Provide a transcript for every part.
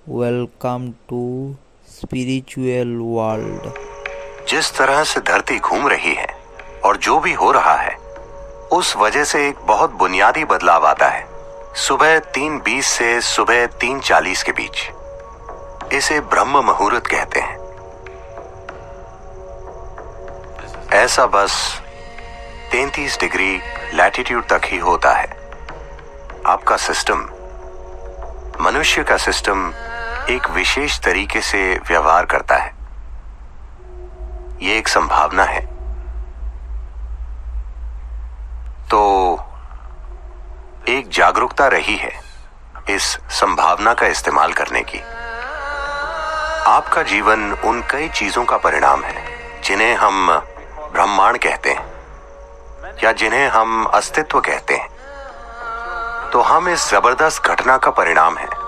Welcome to spiritual world. जिस तरह से धरती घूम रही है और जो भी हो रहा है उस वजह से एक बहुत बुनियादी बदलाव आता है सुबह 3:20 से सुबह 3:40 के बीच। इसे ब्रह्म मुहूर्त कहते हैं। ऐसा बस 33 डिग्री लैटिट्यूड तक ही होता है। आपका सिस्टम, मनुष्य का सिस्टम एक विशेष तरीके से व्यवहार करता है। ये एक संभावना है। तो एक जागरूकता रही है इस संभावना का इस्तेमाल करने की। आपका जीवन उन कई चीजों का परिणाम है जिन्हें हम ब्रह्मांड कहते हैं या जिन्हें हम अस्तित्व कहते हैं। तो हम इस जबरदस्त घटना का परिणाम है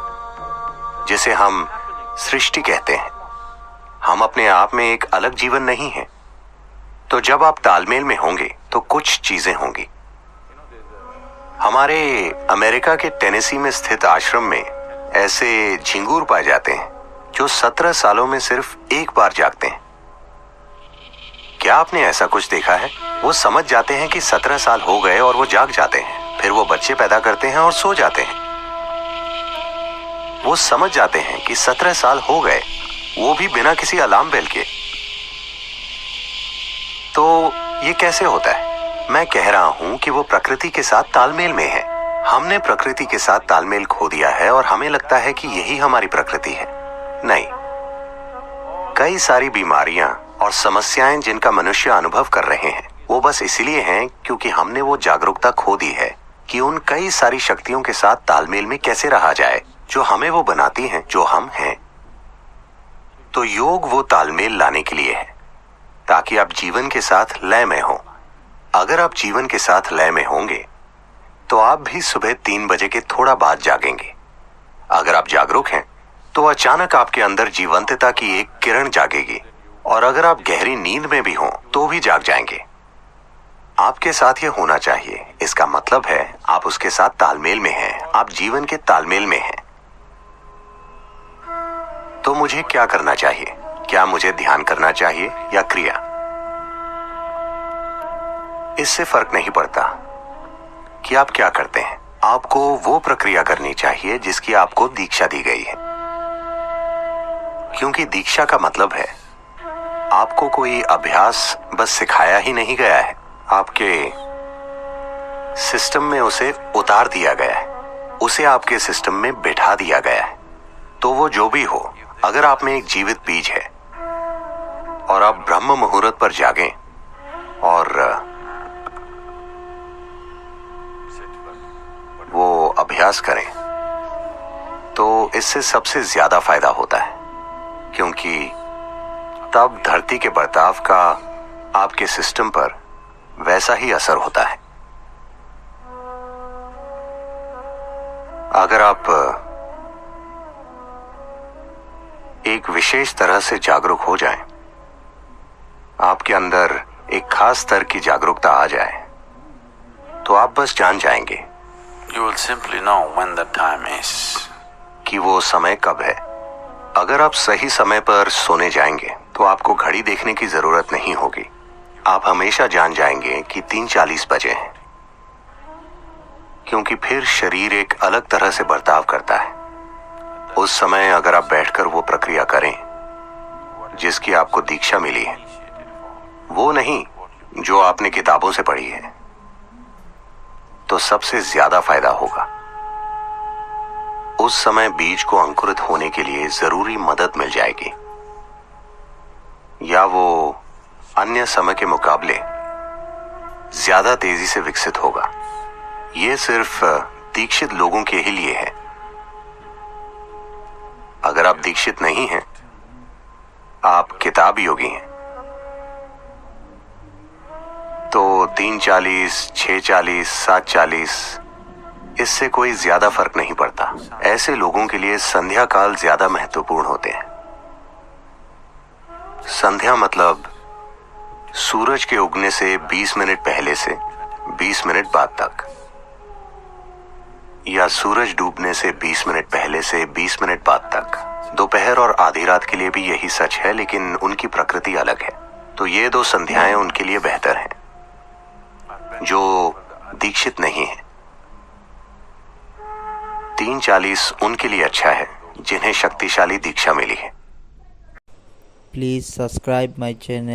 जिसे हम सृष्टि कहते हैं। हम अपने आप में एक अलग जीवन नहीं है। तो जब आप तालमेल में होंगे तो कुछ चीजें होंगी। हमारे अमेरिका के टेनेसी में स्थित आश्रम में ऐसे झिंगूर पाए जाते हैं जो 17 सालों में सिर्फ एक बार जागते हैं। क्या आपने ऐसा कुछ देखा है? वो समझ जाते हैं कि 17 साल हो गए और वो जाग जाते हैं। फिर वो बच्चे पैदा करते हैं और सो जाते हैं। वो समझ जाते हैं कि 17 साल हो गए, वो भी बिना किसी अलार्म बेल के। तो ये कैसे होता है? मैं कह रहा हूं कि वो प्रकृति के साथ तालमेल में है। हमने प्रकृति के साथ तालमेल खो दिया है और हमें लगता है कि यही हमारी प्रकृति है। नहीं, कई सारी बीमारियां और समस्याएं जिनका मनुष्य अनुभव कर रहे हैं वो बस इसलिए हैं क्योंकि हमने वो जागरूकता खो दी है कि उन कई सारी शक्तियों के साथ तालमेल में कैसे रहा जाए जो हमें वो बनाती हैं जो हम हैं। तो योग वो तालमेल लाने के लिए है ताकि आप जीवन के साथ लय में हो। अगर आप जीवन के साथ लय में होंगे तो आप भी सुबह 3 बजे के थोड़ा बाद जागेंगे। अगर आप जागरूक हैं तो अचानक आपके अंदर जीवंतता की एक किरण जागेगी और अगर आप गहरी नींद में भी हों तो भी जाग जाएंगे। आपके साथ ये होना चाहिए। इसका मतलब है आप उसके साथ तालमेल में हैं, आप जीवन के तालमेल में हैं। तो मुझे क्या करना चाहिए? क्या मुझे ध्यान करना चाहिए या क्रिया? इससे फर्क नहीं पड़ता कि आप क्या करते हैं। आपको वो प्रक्रिया करनी चाहिए जिसकी आपको दीक्षा दी गई है, क्योंकि दीक्षा का मतलब है आपको कोई अभ्यास बस सिखाया ही नहीं गया है, आपके सिस्टम में उसे उतार दिया गया है, उसे आपके सिस्टम में बिठा दिया गया है। तो वो जो भी हो, अगर आप में एक जीवित बीज है और आप ब्रह्म मुहूर्त पर जागें और वो अभ्यास करें तो इससे सबसे ज्यादा फायदा होता है, क्योंकि तब धरती के बर्ताव का आपके सिस्टम पर वैसा ही असर होता है। अगर आप एक विशेष तरह से जागरूक हो जाएं, आपके अंदर एक खास स्तर की जागरूकता आ जाए, तो आप बस जान जाएंगे You will simply know when the time is. कि वो समय कब है। अगर आप सही समय पर सोने जाएंगे तो आपको घड़ी देखने की जरूरत नहीं होगी। आप हमेशा जान जाएंगे कि 3:40 बजे हैं, क्योंकि फिर शरीर एक अलग तरह से बर्ताव करता है। उस समय अगर आप बैठकर वो प्रक्रिया करें जिसकी आपको दीक्षा मिली है, वो नहीं जो आपने किताबों से पढ़ी है, तो सबसे ज्यादा फायदा होगा। उस समय बीज को अंकुरित होने के लिए जरूरी मदद मिल जाएगी, या वो अन्य समय के मुकाबले ज्यादा तेजी से विकसित होगा। ये सिर्फ दीक्षित लोगों के ही लिए है। अगर आप दीक्षित नहीं हैं, आप किताब योगी हैं, तो 3:40, 6:40, 7:40 इससे कोई ज्यादा फर्क नहीं पड़ता। ऐसे लोगों के लिए संध्या काल ज्यादा महत्वपूर्ण होते हैं। संध्या मतलब सूरज के उगने से 20 मिनट पहले से 20 मिनट बाद तक, या सूरज डूबने से 20 मिनट पहले से 20 मिनट बाद तक। दोपहर और आधी रात के लिए भी यही सच है, लेकिन उनकी प्रकृति अलग है। तो ये 2 संध्याएं उनके लिए बेहतर हैं जो दीक्षित नहीं है। 3:40 उनके लिए अच्छा है जिन्हें शक्तिशाली दीक्षा मिली है। Please subscribe my channel.